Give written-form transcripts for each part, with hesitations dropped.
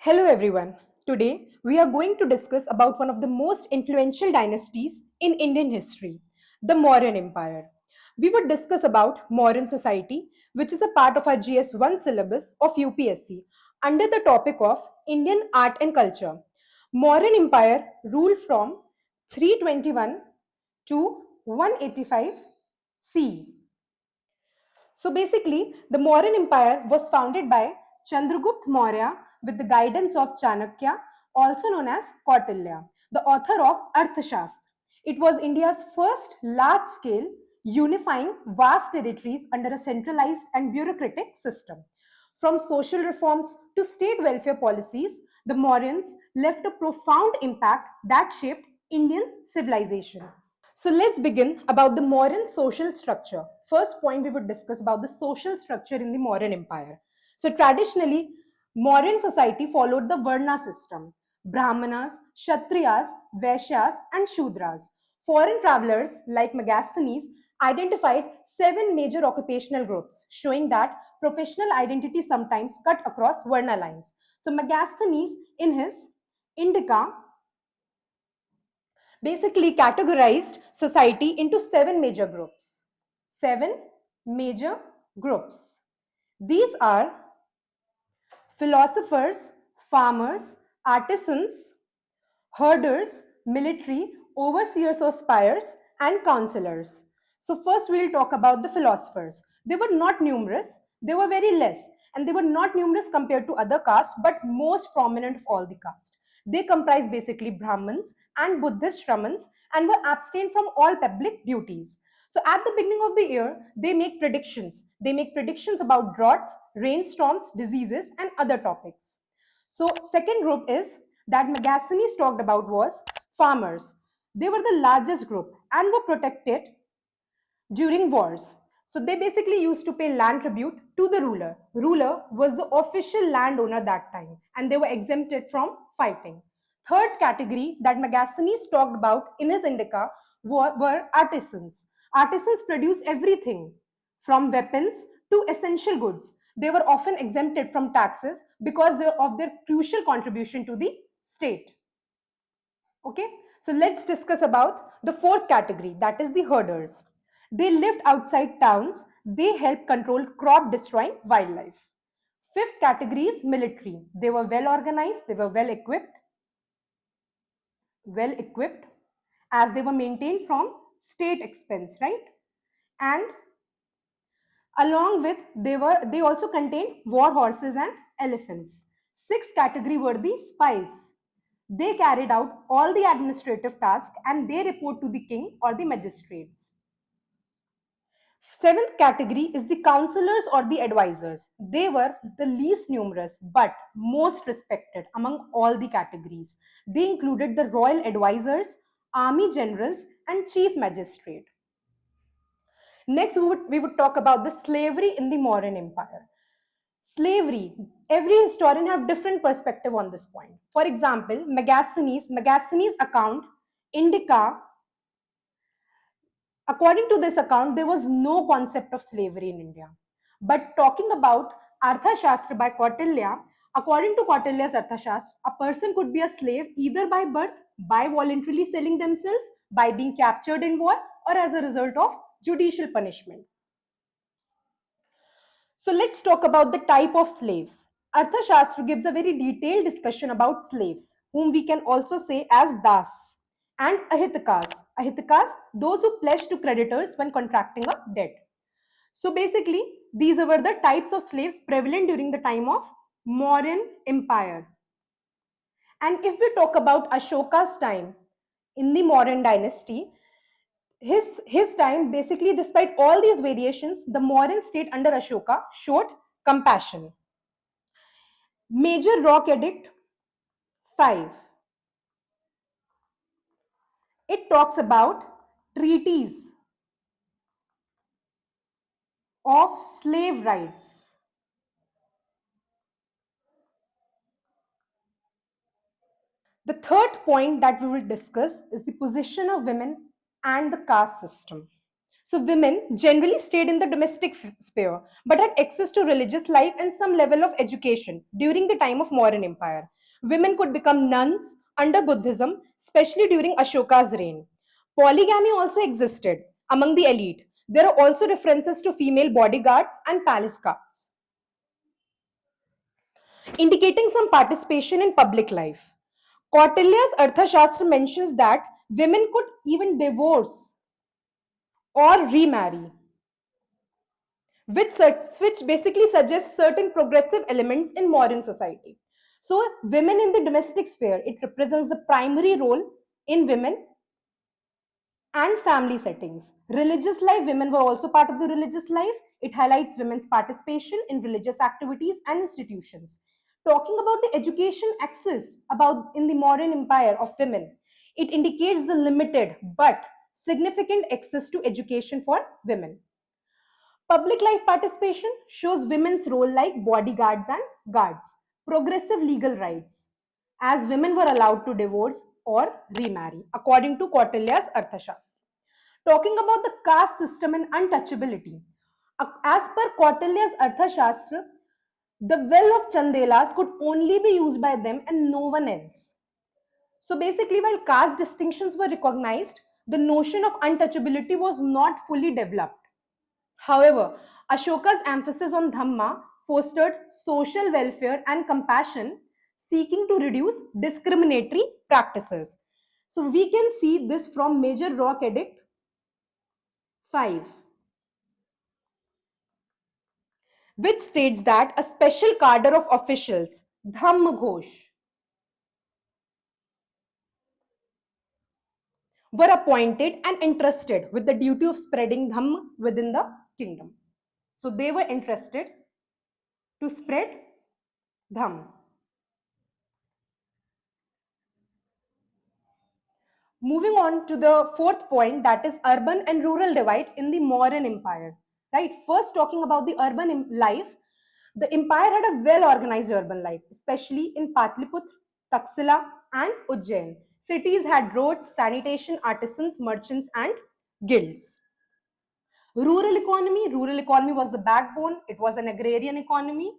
Hello everyone. Today we are going to discuss about one of the most influential dynasties in Indian history, the Mauryan Empire. We would discuss about Mauryan society, which is a part of our GS1 syllabus of UPSC under the topic of Indian art and culture. Mauryan Empire ruled from 321 to 185 CE. So basically, the Mauryan Empire was founded by Chandragupta Maurya with the guidance of Chanakya, also known as Kautilya, the author of Arthashastra. It was India's first large-scale unifying vast territories under a centralized and bureaucratic system. From social reforms to state welfare policies, the Mauryans left a profound impact that shaped Indian civilization. So let's begin about the Mauryan social structure. First point we would discuss about the social structure in the Mauryan Empire. So traditionally, Mauryan society followed the Varna system. Brahmanas, Kshatriyas, Vaishyas and Shudras. Foreign travelers like Megasthenes identified 7 major occupational groups, showing that professional identity sometimes cut across Varna lines. So Megasthenes in his Indica basically categorized society into 7 major groups. 7 major groups. These are philosophers, farmers, artisans, herders, military, overseers or spies, and counselors. So first we'll talk about the philosophers. They were not numerous, they were very less, and they were not numerous compared to other castes, but most prominent of all the castes. They comprise basically Brahmins and Buddhist Shramans and were abstained from all public duties. So at the beginning of the year, they make predictions. They make predictions about droughts, rainstorms, diseases, and other topics. So second group is that Megasthenes talked about was farmers. They were the largest group and were protected during wars. So they basically used to pay land tribute to the ruler. Ruler was the official landowner that time and they were exempted from fighting. Third category that Megasthenes talked about in his Indica were artisans. Artisans produced everything from weapons to essential goods. They were often exempted from taxes because of their crucial contribution to the state. Okay, so let's discuss about the fourth category, that is the herders. They lived outside towns. They helped control crop destroying wildlife. Fifth category is military. They were well organized, they were well equipped as they were maintained from state expense, right? And along with they also contained war horses and elephants. Sixth category were the spies. They carried out all the administrative tasks and they report to the king or the magistrates. Seventh category is the counselors or the advisors. They were the least numerous but most respected among all the categories. They included the royal advisors, army generals, and chief magistrate. Next, we would talk about the slavery in the Mauryan Empire. Slavery, every historian have different perspective on this point. For example, Megasthenes account, Indica, according to this account, there was no concept of slavery in India. But talking about Arthashastra by Kautilya, according to Kautilya's Arthashastra, a person could be a slave either by birth, by voluntarily selling themselves, by being captured in war, or as a result of judicial punishment. So let's talk about the type of slaves. Arthashastra gives a very detailed discussion about slaves, whom we can also say as das, and ahitakas. Ahitakas, those who pledge to creditors when contracting a debt. So basically, these were the types of slaves prevalent during the time of Mauryan Empire. And if we talk about Ashoka's time in the Mauryan dynasty, his time, basically, despite all these variations, the Mauryan state under Ashoka showed compassion. Major Rock Edict 5. It talks about treaties of slave rights. The third point that we will discuss is the position of women and the caste system. So women generally stayed in the domestic sphere, but had access to religious life and some level of education during the time of Mauryan Empire. Women could become nuns under Buddhism, especially during Ashoka's reign. Polygamy also existed among the elite. There are also references to female bodyguards and palace guards, indicating some participation in public life. Kautilya's Arthashastra mentions that women could even divorce or remarry, which basically suggests certain progressive elements in modern society. So, women in the domestic sphere, it represents the primary role in women and family settings. Religious life, women were also part of the religious life. It highlights women's participation in religious activities and institutions. Talking about the education access about in the modern empire of women, it indicates the limited but significant access to education for women. Public life participation shows women's role like bodyguards and guards. Progressive legal rights, as women were allowed to divorce or remarry, according to Kautilya's Arthashastra. Talking about the caste system and untouchability, as per Kautilya's Arthashastra, the well of Chandelas could only be used by them and no one else. So basically, while caste distinctions were recognized, the notion of untouchability was not fully developed. However, Ashoka's emphasis on Dhamma fostered social welfare and compassion, seeking to reduce discriminatory practices. So we can see this from Major Rock Edict 5, which states that a special cadre of officials, Dhamma Ghosh, were appointed and entrusted with the duty of spreading Dhamma within the kingdom. So they were entrusted to spread Dhamma. Moving on to the fourth point, that is urban and rural divide in the Mauryan Empire. Right? First, talking about the urban life, the empire had a well-organized urban life, especially in Patliputra, Taxila, and Ujjain. Cities had roads, sanitation, artisans, merchants, and guilds. Rural economy was the backbone. It was an agrarian economy,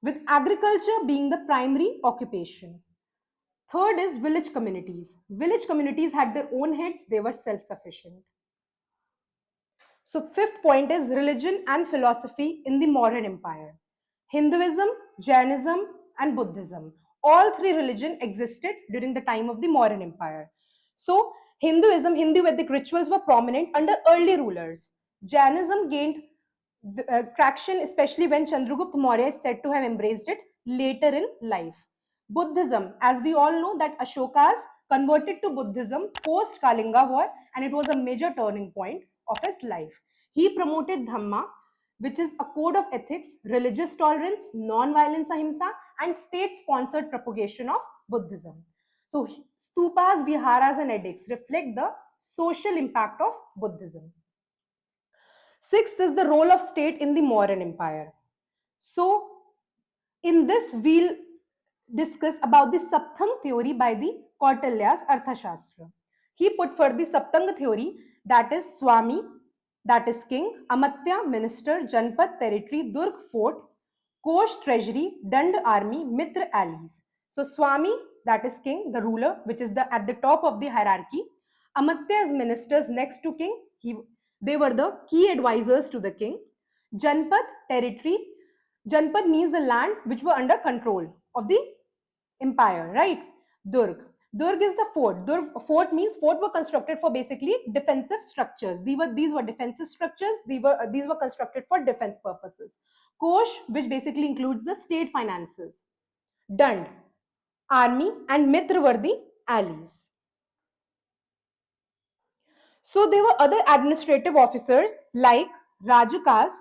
with agriculture being the primary occupation. Third is village communities. Village communities had their own heads, they were self-sufficient. So fifth point is religion and philosophy in the Mauryan Empire. Hinduism, Jainism, and Buddhism. All three religions existed during the time of the Mauryan Empire. So Hinduism, Hindu Vedic rituals were prominent under early rulers. Jainism gained traction, especially when Chandragupta Maurya is said to have embraced it later in life. Buddhism, as we all know that Ashoka's converted to Buddhism post Kalinga War, and it was a major turning point of his life. He promoted Dhamma, which is a code of ethics, religious tolerance, non-violence ahimsa, and state-sponsored propagation of Buddhism. So stupas, viharas, and edicts reflect the social impact of Buddhism. Sixth is the role of state in the Mauryan Empire. So in this, we'll discuss about the Saptanga theory by the Kautilya's Arthashastra. He put forth the Saptanga theory, that is Swami, that is king, Amatya, minister, Janpat, territory, Durg, fort, Kosh, treasury, Dand, army, Mitra, allies. So Swami, that is king, the ruler, which is at the top of the hierarchy. Amatya is ministers next to king. They were the key advisors to the king. Janpat, territory. Janpad means the land which were under control of the empire, right? Durg. Durg is the fort. Fort means fort were constructed for basically defensive structures. These were defensive structures. These were constructed for defense purposes. Kosh, which basically includes the state finances. Dand, army, and Mitra were the allies. So there were other administrative officers like Rajakas,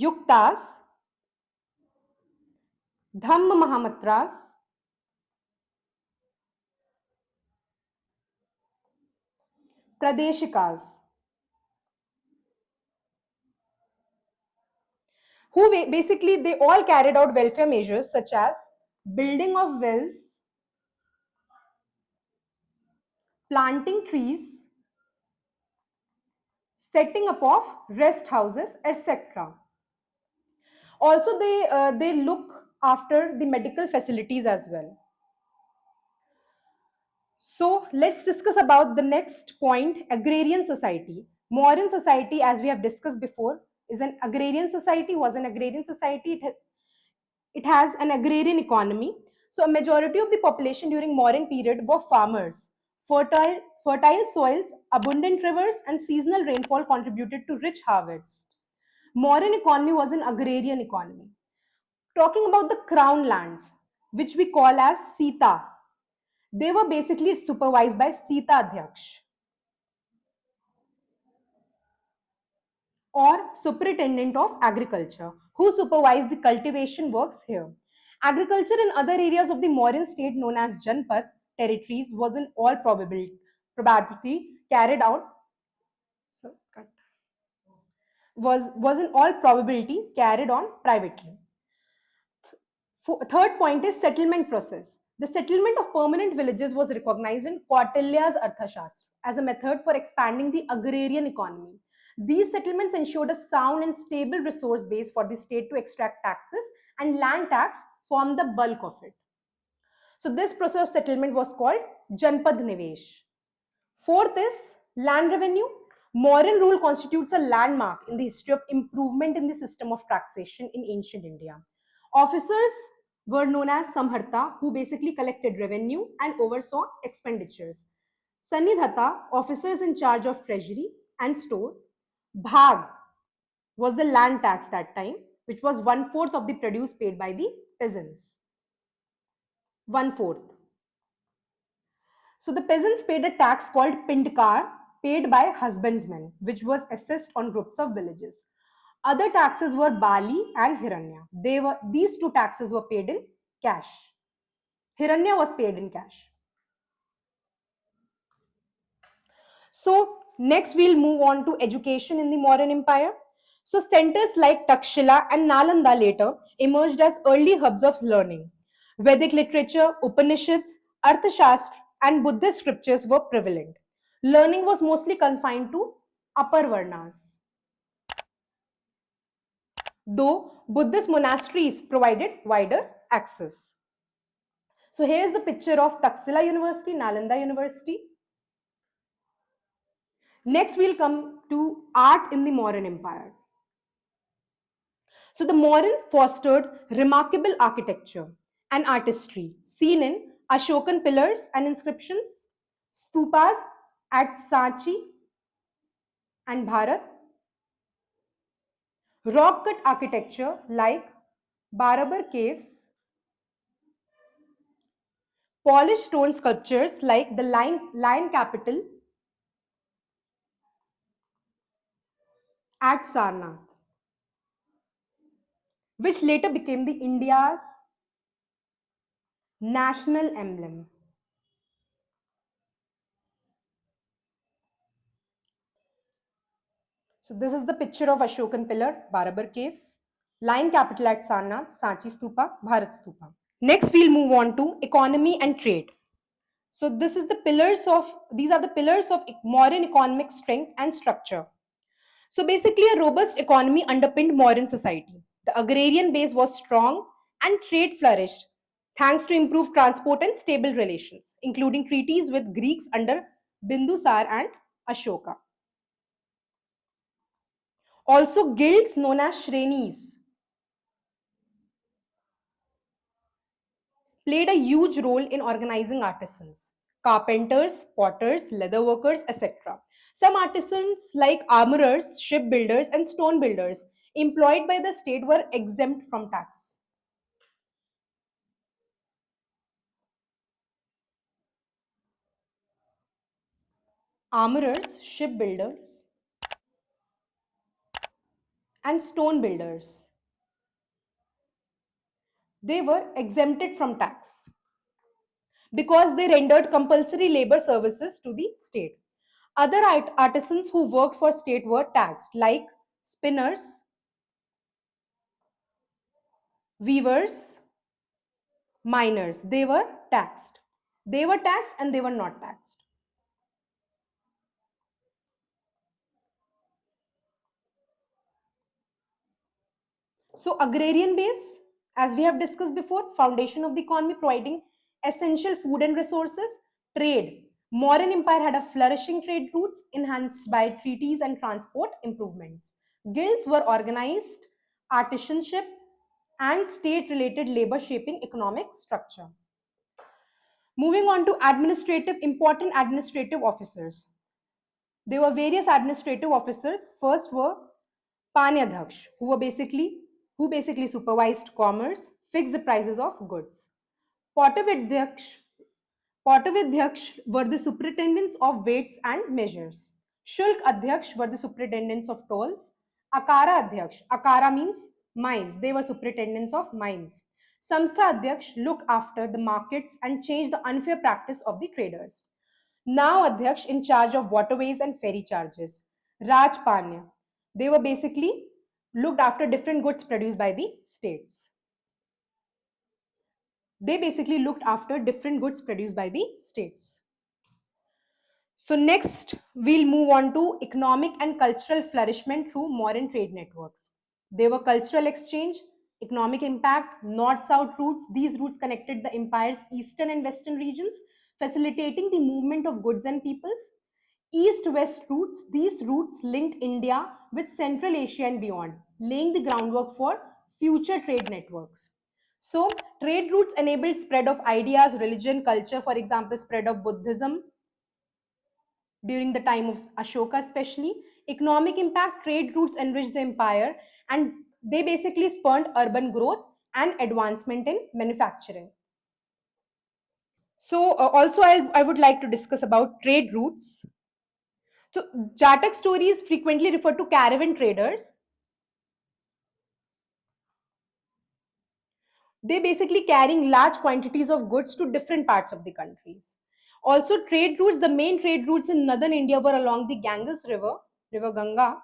Yuktas, Dhamma Mahamatras, Pradeshikas, who basically they all carried out welfare measures such as building of wells, planting trees, setting up of rest houses, etc. Also, they look after the medical facilities as well. So let's discuss about the next point, agrarian society. Mauryan society, as we have discussed before, is an agrarian society, was an agrarian society. It has an agrarian economy. So a majority of the population during Mauryan period were farmers. Fertile soils, abundant rivers, and seasonal rainfall contributed to rich harvests. Mauryan economy was an agrarian economy. Talking about the crown lands, which we call as Sita, they were basically supervised by Sita Adhyaksh or superintendent of agriculture, who supervised the cultivation works here. Agriculture in other areas of the Mauryan state known as Janpat territories was in all probability carried out so, was in all probability carried on privately. Third point is settlement process. The settlement of permanent villages was recognized in Kautilya's Arthashastra as a method for expanding the agrarian economy. These settlements ensured a sound and stable resource base for the state to extract taxes, and land tax formed the bulk of it. So this process of settlement was called Janpad Nivesh. Fourth is land revenue. Mauryan rule constitutes a landmark in the history of improvement in the system of taxation in ancient India. Officers were known as Samharta, who basically collected revenue and oversaw expenditures. Sanidhata, officers in charge of treasury and store. Bhag was the land tax that time, which was 1/4 of the produce paid by the peasants. 1/4. So the peasants paid a tax called Pindkar, paid by husbandmen, which was assessed on groups of villages. Other taxes were Bali and Hiranya. These two taxes were paid in cash. Hiranya was paid in cash. So next we'll move on to education in the Mauryan Empire. So centers like Takshila and Nalanda later emerged as early hubs of learning. Vedic literature, Upanishads, Arthashastra, and Buddhist scriptures were prevalent. Learning was mostly confined to upper Varnas, though Buddhist monasteries provided wider access. So here's the picture of Taxila University, Nalanda University. Next, we'll come to art in the Mauryan Empire. So the Mauryans fostered remarkable architecture and artistry seen in Ashokan pillars and inscriptions, stupas at Sanchi and Bharat, rock cut architecture like Barabar caves, polished stone sculptures like the Lion Capital at Sarnath, which later became the India's national emblem. So this is the picture of Ashokan Pillar, Barabar Caves, Lion Capital at Sarnath, Sanchi Stupa, Bharat Stupa. Next, we'll move on to economy and trade. So these are the pillars of Mauryan economic strength and structure. So basically, a robust economy underpinned Mauryan society. The agrarian base was strong and trade flourished thanks to improved transport and stable relations, including treaties with Greeks under Bindusar and Ashoka. Also, guilds known as Shrenis played a huge role in organizing artisans, carpenters, potters, leather workers, etc. Some artisans like armorers, shipbuilders, and stone builders employed by the state were exempt from tax. Armorers, shipbuilders, and stone builders, they were exempted from tax because they rendered compulsory labor services to the state. Other artisans who worked for state were taxed, like spinners, weavers, miners. They were taxed. They were taxed and they were not taxed. So agrarian base, as we have discussed before, foundation of the economy, providing essential food and resources. Trade, Mauryan empire had a flourishing trade routes enhanced by treaties and transport improvements. Guilds were organized, artisanship and state related labor shaping economic structure. Moving on to administrative, important administrative officers. There were various administrative officers. First were Panyadhaksh, who basically supervised commerce, fixed the prices of goods. Pottavidhyaksh, Pottavidhyaksh were the superintendents of weights and measures. Shulk Adhyaksh were the superintendents of tolls. Akara Adhyaksh, Akara means mines, they were superintendents of mines. Samstha Adhyaksh looked after the markets and changed the unfair practice of the traders. Now Adhyaksh in charge of waterways and ferry charges. Raj Panya, they were basically looked after different goods produced by the states. They basically looked after different goods produced by the states. So next, we'll move on to economic and cultural flourishment through Mauryan trade networks. There were cultural exchange, economic impact, north-south routes. These routes connected the empire's eastern and western regions, facilitating the movement of goods and peoples. East-west routes, these routes linked India with Central Asia and beyond, laying the groundwork for future trade networks. So, trade routes enabled spread of ideas, religion, culture, for example, spread of Buddhism, during the time of Ashoka, especially. Economic impact, trade routes enriched the empire and they basically spurred urban growth and advancement in manufacturing. So, also, I would like to discuss about trade routes. So, Jatak stories frequently refer to caravan traders. They basically carrying large quantities of goods to different parts of the countries. Also, trade routes, the main trade routes in northern India were along the Ganges River, River Ganga,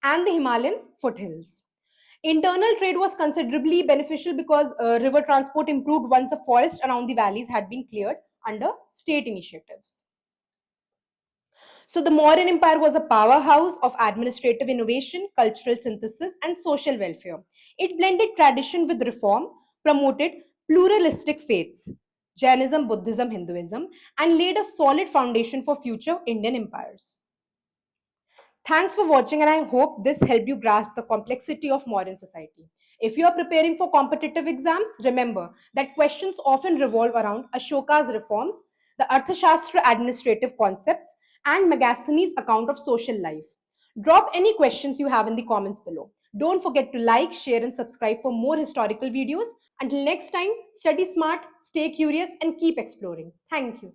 and the Himalayan foothills. Internal trade was considerably beneficial because river transport improved once the forest around the valleys had been cleared under state initiatives. So the Mauryan Empire was a powerhouse of administrative innovation, cultural synthesis, and social welfare. It blended tradition with reform, promoted pluralistic faiths, Jainism, Buddhism, Hinduism, and laid a solid foundation for future Indian empires. Thanks for watching, and I hope this helped you grasp the complexity of modern society. If you are preparing for competitive exams, remember that questions often revolve around Ashoka's reforms, the Arthashastra administrative concepts, and Megasthenes' account of social life. Drop any questions you have in the comments below. Don't forget to like, share, and subscribe for more historical videos. Until next time, study smart, stay curious, and keep exploring. Thank you.